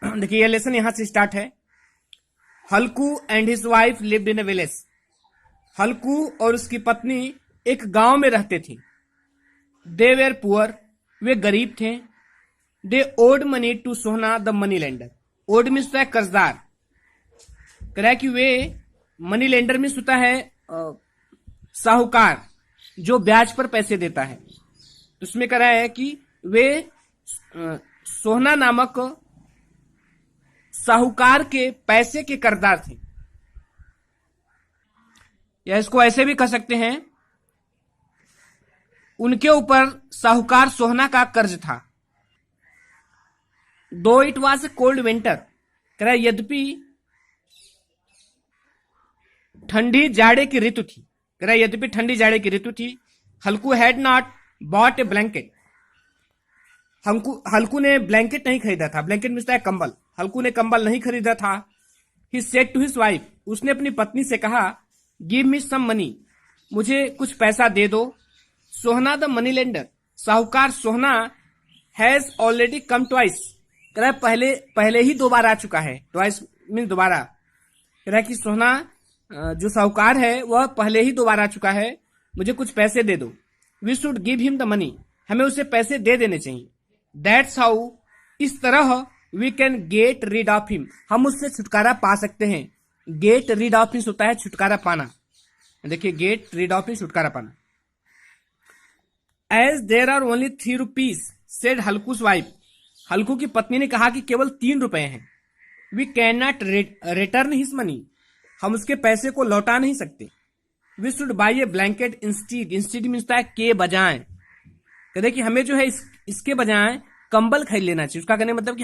देखिए ये लेसन यहां से स्टार्ट है। Halku and his wife lived in a village. Halku और उसकी पत्नी एक गांव में रहते थे। दे वेर पुअर, वे गरीब थे। They owed money to Sohna the money lender. Owed means होता है कर्जदार। कह रहा है कि वे मनी लेंडर मीन्स होता है साहूकार जो ब्याज पर पैसे देता है। तो उसमें कह रहा है कि वे सोहना नामक साहूकार के पैसे के कर्जदार थे, या इसको ऐसे भी कह सकते हैं उनके ऊपर साहूकार सोहना का कर्ज था। दो it was a cold winter, कह रहा है यद्यपि ठंडी जाड़े की ऋतु थी। कह रहा है यद्यपि ठंडी जाड़े की ऋतु थी। Halku had not bought a blanket. Halku ने ब्लैंकेट नहीं खरीदा था। ब्लैंकेट मिलता है कंबल। हल्कू ने कंबल नहीं खरीदा था। He said to his wife, उसने अपनी पत्नी से कहा, गिव मी सम मनी, मुझे कुछ पैसा दे दो। सोहना द मनी लेंडर, साहूकार सोहना हैज ऑलरेडी कम ट्वाइस। कह रहा है पहले ही 2 बार आ चुका है। ट्वाइस मीन दोबारा। कह रहा है कि सोहना जो साहूकार है वह पहले ही 2 बार आ चुका है, मुझे कुछ पैसे दे दो। We should give him the money, हमें उसे पैसे दे देने चाहिए। दैट्स हाउ, इस तरह we can get rid of him, हम उससे छुटकारा पा सकते हैं। गेट रीड ऑफ मीन्स होता है छुटकारा पाना। देखिए गेट रीड ऑफ मीन्स छुटकारा पाना। As there are only 3 rupees said Halku's wife, Halku की पत्नी ने कहा कि केवल 3 रुपए हैं। We can not return his money, हम उसके पैसे को लौटा नहीं सकते। We should buy a blanket instead, instead मिलता है के बजाय। कहते कि हमें जो है इसके बजाय कंबल खरीद लेना चाहिए। उसका कहने मतलब कि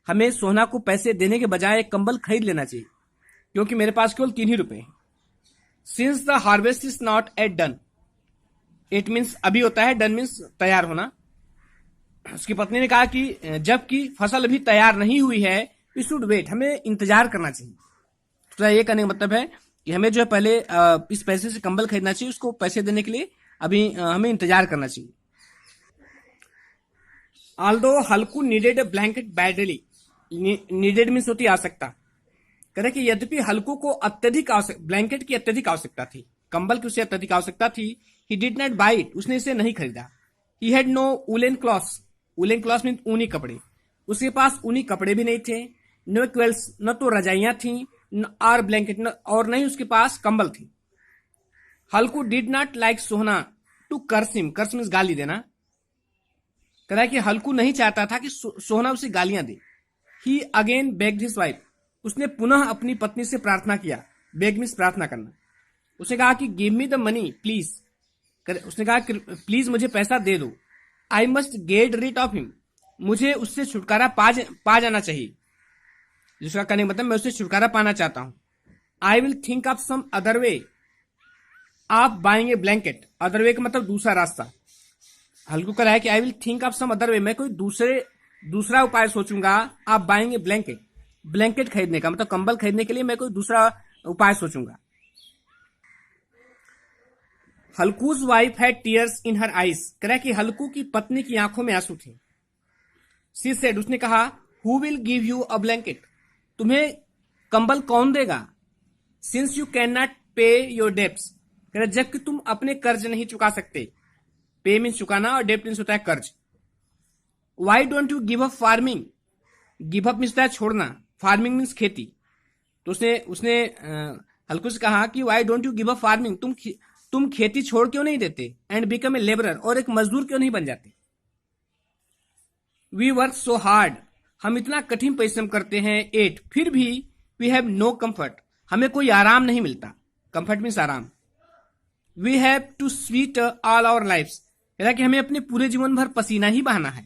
हमें सोहना को पैसे देने के बजाय एक कंबल खरीद लेना चाहिए, क्योंकि मेरे पास केवल 3 ही रुपए हैं। Since the harvest is not at done, it means अभी होता है, डन मीन्स तैयार होना। उसकी पत्नी ने कहा कि जबकि फसल अभी तैयार नहीं हुई है, वी शुड वेट, हमें इंतजार करना चाहिए। तो ये कहने का मतलब है कि हमें जो है पहले इस पैसे से कंबल खरीदना चाहिए, उसको पैसे देने के लिए अभी हमें इंतजार करना चाहिए। ऑल्दो हल्कू नीडेड ए ब्लैंकेट बैडली, नीडेड मीन्स होती आवश्यकता। कह रहे कि यद्यपि हल्कू को अत्यधिक ब्लैंकेट की अत्यधिक आवश्यकता थी, कंबल की उसे अत्यधिक आवश्यकता थी। He did not buy it, उसने इसे नहीं खरीदा। He had no woollen clothes, woollen clothes mean ऊनी कपड़े, उसके पास ऊनी कपड़े भी नहीं थे। नो क्वेल्स, न तो रजाइयां थी और ब्लैंकेट, और नहीं उसके पास कंबल थी। Halku did not like Sohna to curse him, curse means गाली देना। कह रहा है कि हल्कू नहीं चाहता था कि सोहना उसे गालियां दे। ही अगेन बेग्ड हिज वाइफ, उसने पुनः अपनी पत्नी से प्रार्थना किया। बेग मीन्स प्रार्थना करना। उसने कहा कि give me the money please, उसने कहा कि प्लीज मुझे पैसा दे दो। I must get rid of him, मुझे उससे छुटकारा पा जाना चाहिए। जिसका कहने का मतलब मैं उससे छुटकारा पाना चाहता हूं। I will think of some other way of buying A blanket, other way का मतलब दूसरा रास्ता। हल्कू कह रहा है कि I will think of some other way, मैं कोई दूसरा उपाय सोचूंगा। आप बाइंग ए ब्लैंकेट, ब्लैंकेट खरीदने का मतलब कंबल खरीदने के लिए मैं कोई दूसरा उपाय सोचूंगा। Halku's wife had tears in her eyes, कह रहा है कि हल्कू की पत्नी की आंखों में आंसू थे। शी सेड, उसने कहा, who will give you a blanket, तुम्हें कंबल कौन देगा। सिंस यू कैन नॉट पे योर डेब्ट्स, कह रहा जबकि तुम अपने कर्ज नहीं चुका सकते। पे मीन्स चुकाना और डेब्ट मीन्स होता है कर्ज। Why don't you give up farming, give up means होता है छोड़ना, फार्मिंग मीन्स खेती। तो उसने हल्कू से कहा कि why don't you give up farming, तुम खेती छोड़ क्यों नहीं देते। एंड बिकम ए लेबरर, और एक मजदूर क्यों नहीं बन जाते। वी वर्क सो हार्ड, हम इतना कठिन परिश्रम करते हैं। 8, फिर भी वी हैव नो कंफर्ट, हमें कोई आराम नहीं मिलता। कंफर्ट मीन्स आराम। We have to sweat all our lifes, कह रहा कि हमें अपने पूरे जीवन भर पसीना ही बहाना है।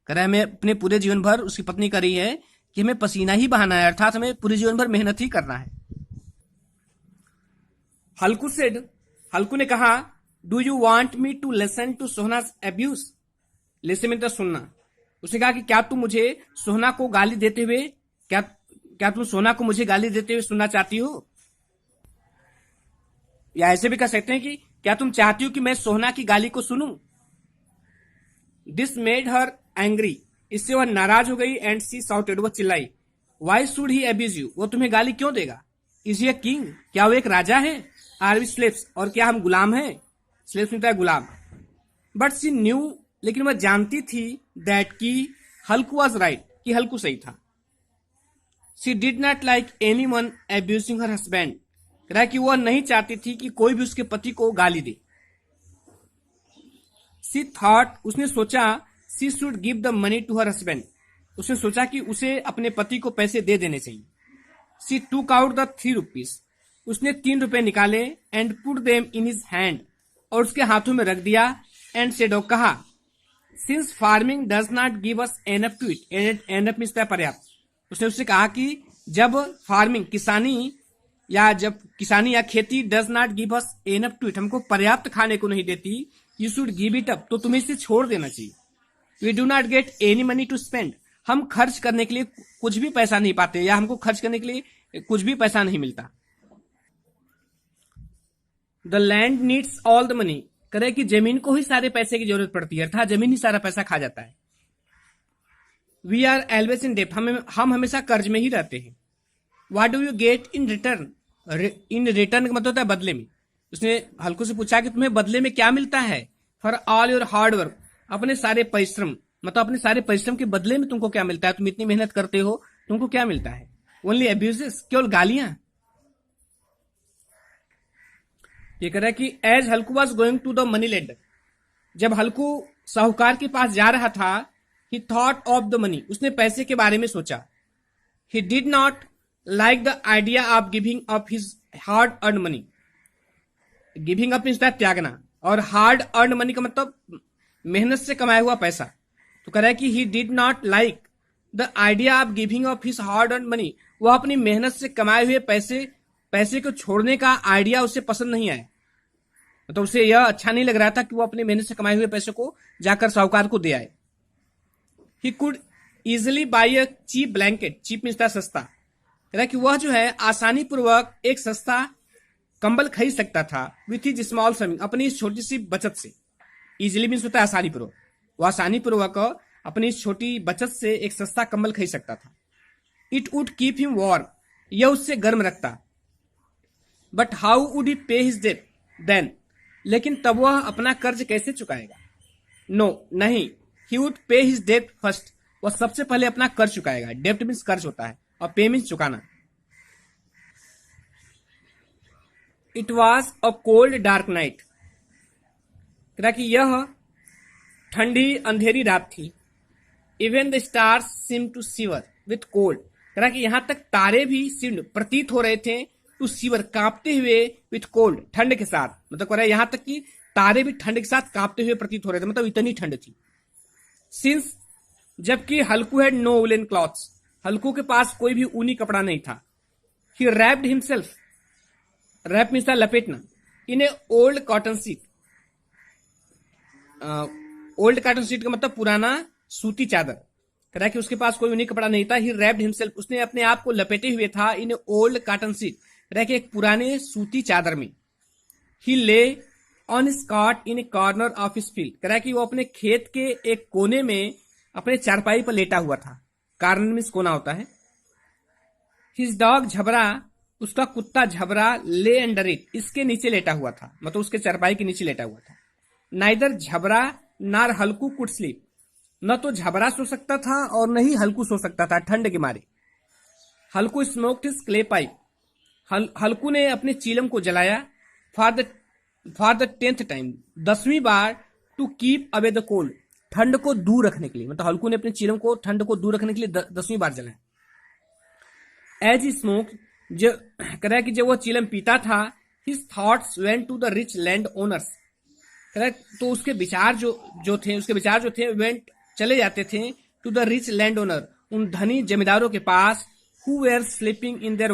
कह रहा है हमें अपने पूरे जीवन भर, उसकी पत्नी कर रही है कि हमें पसीना ही बहाना है, अर्थात हमें पूरे जीवन भर मेहनत ही करना है। हल्कू सेड, हल्कू ने कहा, do you want me to listen to Sohna's abuse, listen में तो सुनना। उसने कहा कि क्या तुम मुझे सोहना को गाली देते हुए, क्या तुम सोहना को मुझे गाली देते हुए सुनना चाहती हो। या ऐसे भी कह सकते हैं कि क्या तुम चाहती हो कि मैं सोहना की गाली को सुनूं। दिस मेड हर एंग्री, इससे वह नाराज हो गई एंड सी साउटेड, वह चिल्लाई, why should he abuse you, वो तुम्हें गाली क्यों देगा? इज ही अ किंग, क्या वो एक राजा है? आर वी स्लेव्स, और क्या हम गुलाम हैं? स्लेव्स मिलता है गुलाम। बट सी न्यू, लेकिन वह जानती थी दैट की हल्कू वॉज राइट, कि हल्कू सही था। सी did not like any one abusing her husband, कह रहा कि वह नहीं चाहती थी कि कोई भी उसके पति को गाली दे। सी थॉट, उसने सोचा, she should give the money to her husband, उसने सोचा कि उसे अपने पति को पैसे दे देने चाहिए। सी टूक आउट द 3 रुपीज, उसने 3 रुपए निकाले and put them in his hand, और उसके हाथों में रख दिया। एंड सेड, कहा, since farming does not give us enough to it, enough means पर्याप्त, उसने उससे कहा कि जब फार्मिंग किसानी या खेती does not give us enough to it, हमको पर्याप्त खाने को नहीं देती, you should give it up, तो तुम्हें इसे छोड़ देना चाहिए। We do not get any money to spend, हम खर्च करने के लिए कुछ भी पैसा नहीं पाते, या हमको खर्च करने के लिए कुछ भी पैसा नहीं मिलता। The land needs all the money, करे कि जमीन को ही सारे पैसे की जरूरत पड़ती है, अर्थात जमीन ही सारा पैसा खा जाता है। We are always in debt, हम हमेशा कर्ज में ही रहते हैं। What do you get in return, in return का मतलब होता है बदले में। उसने हल्कू से पूछा कि तुम्हें बदले में क्या मिलता है? For all your hard work, अपने सारे परिश्रम, मतलब अपने सारे परिश्रम के बदले में तुमको क्या मिलता है? तुम इतनी मेहनत करते हो, तुमको क्या मिलता है? ओनली अब्यूजेस, केवल गालियां। ये कह रहा है कि as Halku was going to the money lender, जब हल्कू साहूकार के पास जा रहा था, he thought of the money, उसने पैसे के बारे में सोचा। He did not like the idea of giving up his hard earn money, giving up means त्यागना, और हार्ड अर्न मनी का मतलब मेहनत से कमाया हुआ पैसा। तो कह रहा है कि ही did not like the idea of giving up his hard earn money, वह अपनी मेहनत से कमाए हुए पैसे को छोड़ने का आइडिया उसे पसंद नहीं आया, मतलब उसे यह अच्छा नहीं लग रहा था कि वो अपनी मेहनत से कमाए हुए पैसे को जाकर साहूकार को दे आए। He could easily buy a cheap blanket, cheap means सस्ता, कह रहा कि वह जो है आसानी पूर्वक एक सस्ता कंबल खरीद सकता था विथ हिज स्मॉल सेविंग, अपनी इस छोटी सी बचत से। इजिली मीन्स होता है आसानी पूर्वक, वह आसानी पूर्वक अपनी इस छोटी बचत से एक सस्ता कंबल खरीद सकता था। It would keep him warm, यह उससे गर्म रखता। बट हाउ वुड ही पे हिज डेट देन, लेकिन तब वह अपना कर्ज कैसे चुकाएगा? नो, नहीं, ही वुड पे हिज डेट फर्स्ट, वह सबसे पहले अपना कर्ज चुकाएगा। डेप्ट मीन्स कर्ज होता है और पे मीन्स चुकाना। It was a cold dark night, कि यह ठंडी अंधेरी रात थी। Even the stars seem to shiver with cold, कह कि यहां तक तारे भी सीम प्रतीत हो रहे थे टू शिवर, कांपते हुए, विथ कोल्ड ठंड के साथ, मतलब कह रहा है यहां तक कि तारे भी ठंड के साथ कांपते हुए प्रतीत हो रहे थे, मतलब इतनी ठंड थी। सिंस, जबकि Halku had no woollen clothes, Halku के पास कोई भी ऊनी कपड़ा नहीं था। He wrapped himself, wrap means लपेटना, in a old cotton sheet, old cotton sheet का मतलब पुराना सूती चादर, कह रहा कि उसके पास कोई ऊनी कपड़ा नहीं था। ही रैप्ड हिमसेल्फ, उसने अपने आप को लपेटे हुए था, इन ए ओल्ड कॉटन सीट, कह रहा कि एक पुराने सूती चादर में। ही ले on his caught in A corner of his field, कह रहा कि वो अपने खेत के एक कोने में अपने चारपाई पर लेटा हुआ था। कॉर्नर मीन्स कोना होता है। हिज डॉग झबरा, उसका कुत्ता झबरा, ले अंडर इट, इसके नीचे लेटा हुआ था, मतलब उसके चारपाई के नीचे लेटा हुआ था। नाइदर झबरा नार हल्कू कुड स्लीप, न तो झबरा सो सकता था और न ही हल्कू सो सकता था ठंड के मारे। हल्कू स्मोक्ड हिज क्ले पाइप, हल्कू ने अपने चीलम को जलाया। फॉर द 10th टाइम, 10वीं बार, to keep away the cold, ठंड को दूर रखने के लिए, मतलब हल्कू ने अपने चीलम को ठंड को दूर रखने के लिए 10वीं बार जलाया। एज ही स्मोक, जो कह रहा है कि जब वह चीलम पीता था, his thoughts went to the rich land owners, कह रहा है तो उसके विचार जो थे वेंट चले जाते थे to the rich landowner, उन धनी जमींदारों के पास, who were sleeping in their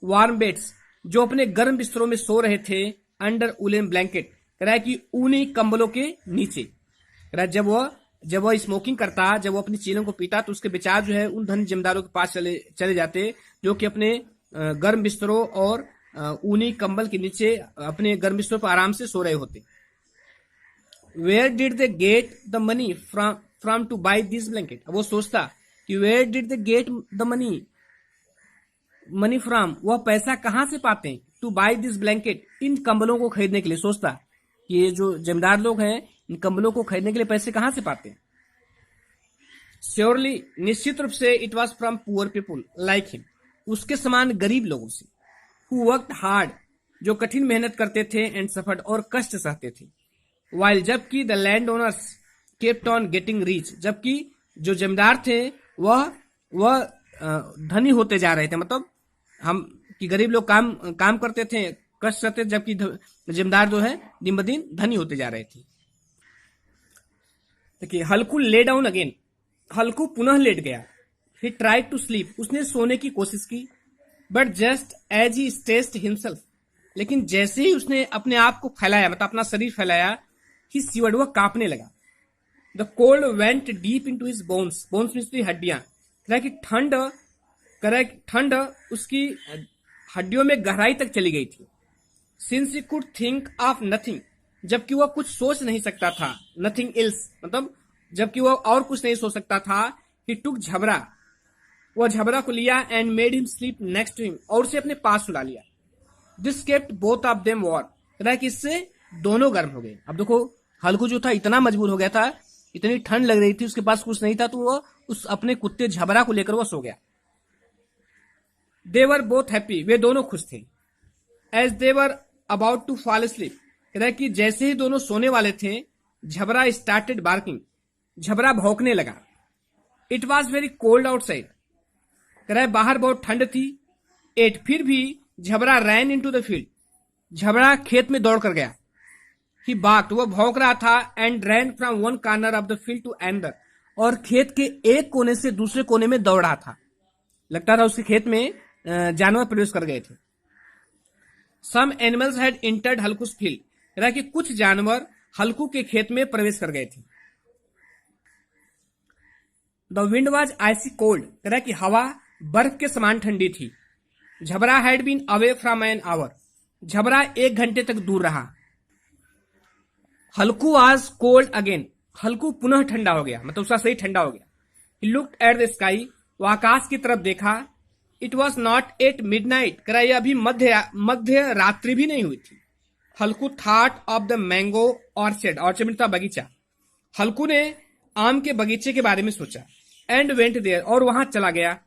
warm beds, जो अपने गर्म बिस्तरों में सो रहे थे, अंडर वुलन ब्लैंकेट, कह रहा है कि ऊनी कंबलों के नीचे। कह रहा है जब वह स्मोकिंग करता, जब वो अपनी चीलों को पीता, तो उसके विचार जो है उन धनी जमींदारों के पास चले जाते, जो कि अपने गर्म बिस्तरों और ऊनी कंबल के नीचे अपने गर्म बिस्तरों पर आराम से सो रहे होते। Where did they get the money from to buy this blanket. अब वो सोचता कि where did they get the money from, वह पैसा कहां से पाते हैं, टू बाई दिस ब्लैंकेट, इन कंबलों को खरीदने के लिए। सोचता कि ये जो जमींदार लोग हैं इन कंबलों को खरीदने के लिए पैसे कहां से पाते हैं। श्योरली, निश्चित रूप से, it was from poor people like him, उसके समान गरीब लोगों से, हु वर्कड हार्ड, जो कठिन मेहनत करते थे, एंड सफर्ड, और कष्ट सहते थे, वाइल, जबकि the land owners kept on getting rich, जबकि जो जमींदार थे वह धनी होते जा रहे थे। मतलब हम कि गरीब लोग काम करते थे, कष्ट सहते, जबकि जमींदार जो है दिन ब दिन धनी होते जा रहे थे। देखिए, हल्कू ले डाउन अगेन, हल्कू पुनः लेट गया। ही ट्राइड टू स्लीप, उसने सोने की कोशिश की, but just as he stressed himself, लेकिन जैसे ही उसने अपने आप को फैलाया, मतलब अपना शरीर फैलाया, ही शिवर्ड, वह कांपने लगा। The cold went deep into his bones, bones means हड्डियां, कि ठंड उसकी हड्डियों में गहराई तक चली गई थी। Since he could think of nothing, जबकि वह कुछ सोच नहीं सकता था, नथिंग एल्स, मतलब जबकि वह और कुछ नहीं सोच सकता था। ही टुक झबरा, वह झबरा को लिया, and made him sleep next to him, और उसे अपने पास सुला लिया। This kept both of them warm, कि इससे दोनों गर्म हो गए। अब देखो, हल्कू जो था इतना मजबूर हो गया था, इतनी ठंड लग रही थी, उसके पास कुछ नहीं था, तो वह उस अपने कुत्ते झबरा को लेकर वह सो गया। दे वर बोथ हैप्पी, वे दोनों खुश थे। As they were about to fall sleep, कि जैसे ही दोनों सोने वाले थे, झबरा स्टार्टेड बार्किंग, झबरा भौंकने लगा। It was very cold outside, बाहर बहुत ठंड थी। एट, फिर भी झबरा ran into the field, Jhabra खेत में दौड़ कर गया। ही बाक्ड, वह भौंक रहा था, and ran from one corner of the field to another, और खेत के एक कोने से दूसरे कोने में दौड़ रहा था। लगता था उसके खेत में जानवर प्रवेश कर गए थे। Some animals had entered Halku's field, कि कुछ जानवर हल्कू के खेत में प्रवेश कर गए थे। The wind was icy cold, कि हवा बर्फ के समान ठंडी थी। Jhabra had been away from an hour, Jhabra 1 घंटे तक दूर रहा। Halku was cold again, Halku पुनः ठंडा हो गया, मतलब उसका सही ठंडा हो गया। He looked at the sky, वह आकाश की तरफ देखा। It was not at midnight, यह अभी मध्य रात्रि भी नहीं हुई थी। Halku thought of the mango orchard, orchard means बगीचा। हल्कू ने आम के बगीचे के बारे में सोचा। एंड वेंट देयर, और वहां चला गया।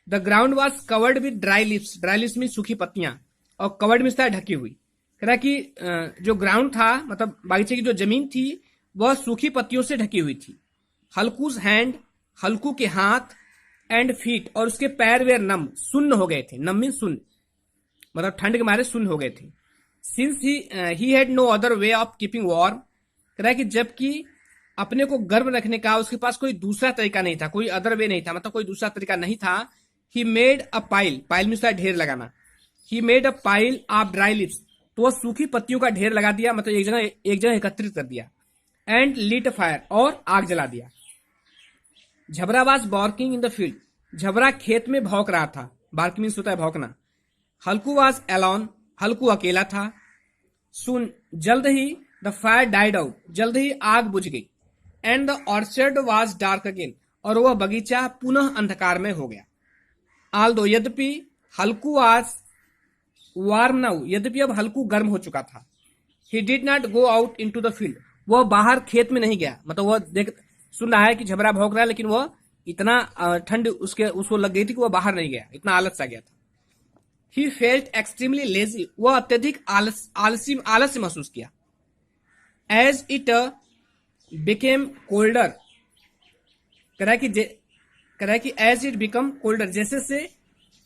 The ground was covered with dry lips, dry lips में सूखी पत्तियां, और कवर्ड में ढकी हुई। कि जो ग्राउंड था, मतलब बगीचे की जो जमीन थी, वह सूखी पत्तियों से ढकी हुई थी। हल्कूज हैंड, हल्कू के हाथ, एंड फीट, और उसके पैर वेर नम, सुन्न हो गए थे। नम मीन सुन्न, मतलब ठंड के मारे सुन्न हो गए थे। Since he had no other way of keeping warm, कि जबकि अपने को गर्म रखने का उसके पास कोई दूसरा तरीका नहीं था, कोई अदर वे नहीं था, मतलब कोई दूसरा तरीका नहीं था। He made a pile, pile में उसका ढेर लगाना। He made a pile of dry lips, तो वह सूखी पत्तियों का ढेर लगा दिया, मतलब एक जगह एकत्रित कर दिया। एंड लीट अ फायर, और आग जला दिया। Jhabra was barking in the field, Jhabra खेत में भौंक रहा था। बार्किंग मीन्स होता है भौंकना। हल्कू वॉज अलोन, हल्कू अकेला था। सुन, जल्द ही, द फायर डाइड आउट, जल्द ही आग बुझ गई। And the orchard was dark again, और वह बगीचा पुनः अंधकार में हो गया। आल्दो, यद्यपि, हल्कू वॉज वार्म नाउ, यद्यपि अब हल्कू गर्म हो चुका था। ही did not go out into the field, वह बाहर खेत में नहीं गया, मतलब वह सुन रहा है कि झबरा भौंक रहा है, लेकिन वह इतना ठंड उसको लग गई थी कि वह बाहर नहीं गया, इतना आलस सा गया था। ही फेल्ट एक्सट्रीमली लेजी, वह अत्यधिक आलस्य महसूस किया। एज इट बिकेम कोल्डर, कि एज इट बिकम कोल्डर, जैसे से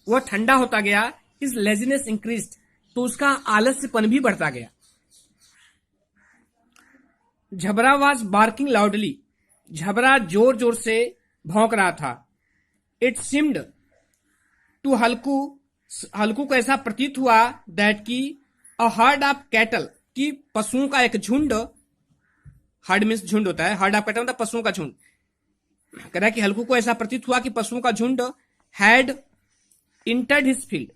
वह ठंडा होता गया, हिज लेजीनेस इंक्रीज्ड, तो उसका आलस्यपन भी बढ़ता गया। झबरा वॉज बार्किंग लाउडली, झबरा जोर जोर से भौंक रहा था। इट सिम्ड टू हल्कू, हल्कू को ऐसा प्रतीत हुआ दैट की अ हर्ड ऑफ कैटल, की पशुओं का एक झुंड, हर्ड मीन्स झुंड होता है, हर्ड ऑफ कैटल मतलब पशुओं का झुंड। कह रहा है कि हल्कू को ऐसा प्रतीत हुआ कि पशुओं का झुंड हैड इंटर्ड हिज फील्ड,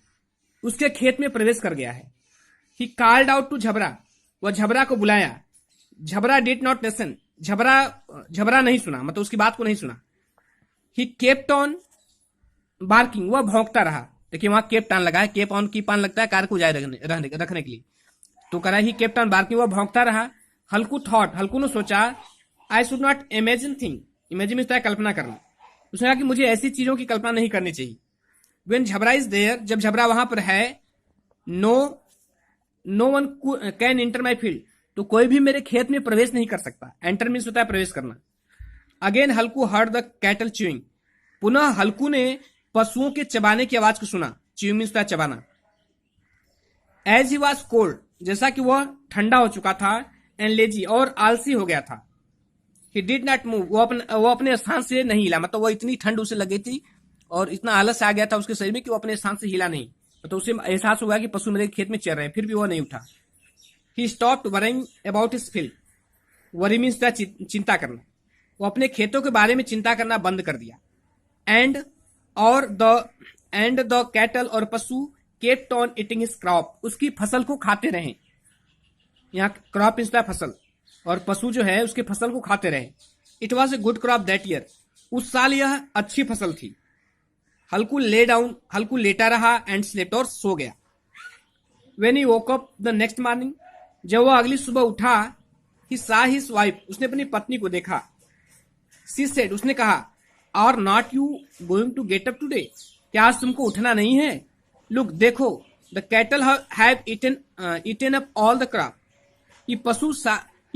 उसके खेत में प्रवेश कर गया है। ही कॉल्ड आउट टू झबरा, वह झबरा को बुलाया। झबरा डिड नॉट लिसन, झबरा नहीं सुना, मतलब उसकी बात को नहीं सुना। ही केप्ट ऑन बार्किंग, वह भौंकता रहा। देखिए वहां केप्ट ऑन लगा है, केप ऑन की पान लगता है कार को जाए रखने के लिए, तो करा ही केप्ट ऑन बार्किंग, वह भौंकता रहा। हल्कू थॉट, हल्कू ने सोचा, I should not imagine thing, imagine में है कल्पना करना। उसने कहा कि मुझे ऐसी चीजों की कल्पना नहीं करनी चाहिए। वेन झबरा इज देयर, जब झबरा वहां पर है, no one can enter my field, तो कोई भी मेरे खेत में प्रवेश नहीं कर सकता। एंटर मीन्स होता है प्रवेश करना। Again Halku heard the cattle chewing, पुनः हल्कू ने पशुओं के चबाने की आवाज को सुना। च्यूइंग मीन्स होता है चबाना। एज ही वॉज कोल्ड, जैसा कि वह ठंडा हो चुका था, एंड लेजी, और आलसी हो गया था। ही डिड नॉट मूव, वो अपने स्थान से नहीं हिला, मतलब वो इतनी ठंड उसे लगी थी और इतना आलस आ गया था उसके शरीर में कि वो अपने स्थान से हिला नहीं, तो उसे एहसास हुआ कि पशु मेरे खेत में चल रहे हैं, फिर भी वो नहीं उठा। He stopped worrying about his field, worry means चिंता करना, वो अपने खेतों के बारे में चिंता करना बंद कर दिया। एंड द कैटल, और पशु, kept on eating his crop, उसकी फसल को खाते रहे। यहाँ क्रॉप मीन्स फसल, और पशु जो है उसके फसल को खाते रहे। It was a good crop that year, उस साल यह अच्छी फसल थी। हल्कू ले डाउन, हल्कू लेटा रहा, एंड स्लेप्ट, और सो गया। When he woke up the next morning, जब वह अगली सुबह उठा, ही सा हिज वाइफ, उसने अपनी पत्नी को देखा। सी सेड, उसने कहा, are not you going to get up today, क्या आज तुमको उठना नहीं है? लुक, देखो, the cattle have eaten up all the crop, ये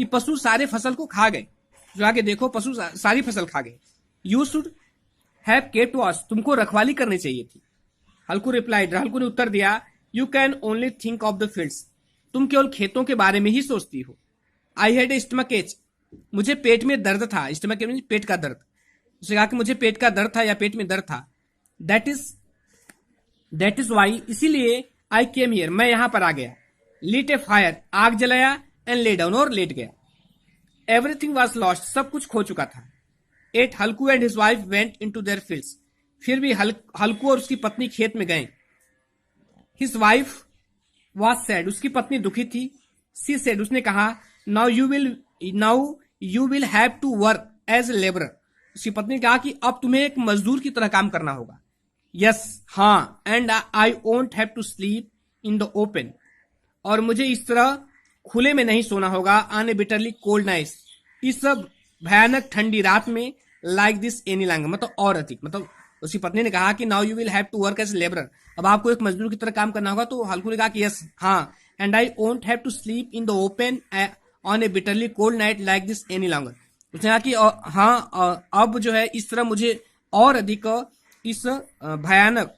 पशु सारे फसल को खा गए। जो आगे देखो, पशु सारी फसल खा गए। You should have kept watch, तुमको रखवाली करनी चाहिए थी। हल्कू रिप्लाइड, हल्कू ने उत्तर दिया, you can only think of the fields, तुम केवल खेतों के बारे में ही सोचती हो। I had a stomach H, मुझे पेट में दर्द था। स्टमक एच पेट का दर्द। उसने कहा कि मुझे पेट का दर्द था या पेट में दर्द था। दैट इज वाई, इसीलिए आई केम हियर, मैं यहां पर आ गया। लीट ए फायर, आग जलाया, एंड ले डाउन, और लेट गया। एवरीथिंग वॉज लॉस्ट, सब कुछ खो चुका था। At Halku and his wife went in to their fields, फिर भी हल्कू और उसकी पत्नी खेत में गए। हिज वाइफ वॉज सैड, उसकी पत्नी दुखी थी। सी सेड, उसने कहा, now you will have to work as a labourer, उसकी पत्नी ने कहा कि अब तुम्हें एक मजदूर की तरह काम करना होगा। यस, हाँ, and I won't have to sleep in the open, और मुझे इस तरह खुले में नहीं सोना होगा। On a bitterly cold night, इस सब भयानक ठंडी रात में। लाइक दिस एनी लॉन्गर, मतलब और अधिक, मतलब उसकी पत्नी ने कहा कि now you will have to work as labourer, अब आपको एक मजदूर की तरह काम करना होगा। तो हल्कू ने कहा कि यस, हाँ, and I won't have to sleep in the open on a bitterly cold night like this any longer. उसने कहा कि हाँ, अब जो है इस तरह मुझे और अधिक इस भयानक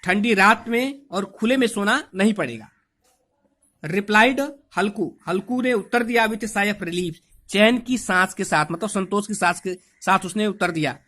ठंडी रात में और खुले में सोना नहीं पड़ेगा। रिप्लाइड हल्कू ने उत्तर दिया विथ साई ऑफ रिलीफ, चैन की सांस के साथ, मतलब संतोष की सांस के साथ उसने उत्तर दिया।